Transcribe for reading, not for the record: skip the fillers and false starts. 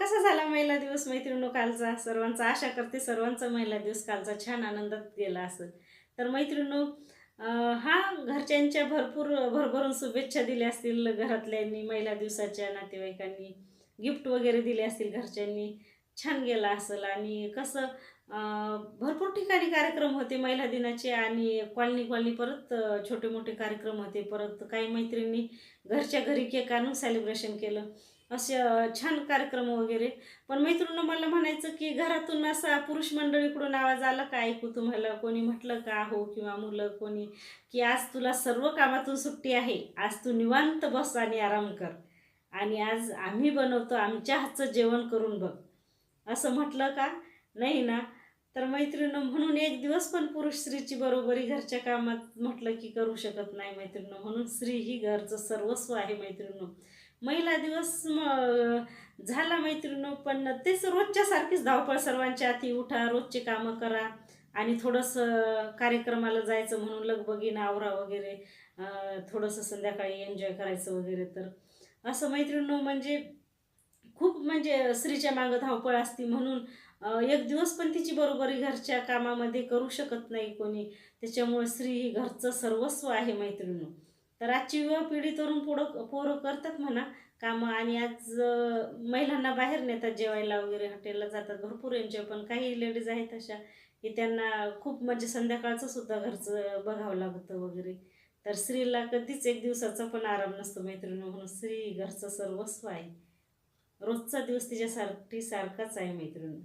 कसा झाला महिला दिवस मैत्रिणींनो कालचा? सर्वांचा आशा करते सर्वांचा महिला दिवस कालचा छान आनंदात गेला असेल. तर मैत्रिणींनो हां, घरच्यांच्या भरपूर भरभरून शुभेच्छा दिल्या असतील घरातल्यांनी महिला दिवसाच्या, नातेवाईकांनी गिफ्ट वगैरे दिले असतील घरच्यांनी. छान गेला असेल आणि कसं भरपूर ठिकाणी कार्यक्रम होते महिला दिनाचे आणि कॉलनी परत छोटे-मोठे कार्यक्रम होते. परत काही मैत्रिणींनी घरच्या घरी केक आणून सेलिब्रेशन केलं. असे छान कार्यक्रम वगैरे. पण मैत्रिणींनो मला म्हणायचं, की घरातून असा पुरुष मंडळीकडून आवाज आला का ऐकू तुम्हाला? कोणी म्हटलं का हो किंवा मुलं कोणी, की "आज तुला सर्व कामातून सुट्टी आहे. आज तू निवांत बस आणि आराम कर आणि आज आम्ही बनवतो, आमच्या हातचं जेवण करून बघ." असं म्हटलं का? नाही ना. तर मैत्रिणींनो म्हणून एक दिवस पण पुरुष स्त्रीची बरोबरी घरच्या कामात म्हटलं की करू शकत नाही मैत्रिणींनो. म्हणून स्त्री ही घरचं सर्वस्व आहे मैत्रिणींनो. महिला दिवस झाला मैत्रिणींनो, पण तेच रोजच्या सारखीच धावपळ सर्वांची हाती. उठा, रोजची कामं करा आणि थोडंसं कार्यक्रमाला जायचं म्हणून लगबगीनं आवरा वगैरे. थोडंसं संध्याकाळी एन्जॉय करायचं वगैरे. तर असं मैत्रिणींनो म्हणजे खूप म्हणजे स्त्रीच्या मागं धावपळ असते म्हणून एक दिवस पण तिची बरोबरी घरच्या कामामध्ये करू शकत नाही कोणी. त्याच्यामुळे स्त्री ही घरचं सर्वस्व आहे मैत्रिणींनो. तर आजची युवा पिढी तरुण पोरं करतात म्हणा कामं आणि आज महिलांना बाहेर नेतात जेवायला वगैरे, हॉटेलला जातात, भरपूर एन्जॉय. पण काही लेडीज आहेत अशा, की त्यांना खूप म्हणजे संध्याकाळचं सुद्धा घरचं बघावं लागतं वगैरे. तर स्त्रीला कधीच एक दिवसाचा पण आराम नसतो मैत्रिणींनो. म्हणून स्त्री घरचं सर्वस्व आहे. रोजचा दिवस तिच्यासाठी सारखाच आहे मैत्रिणी.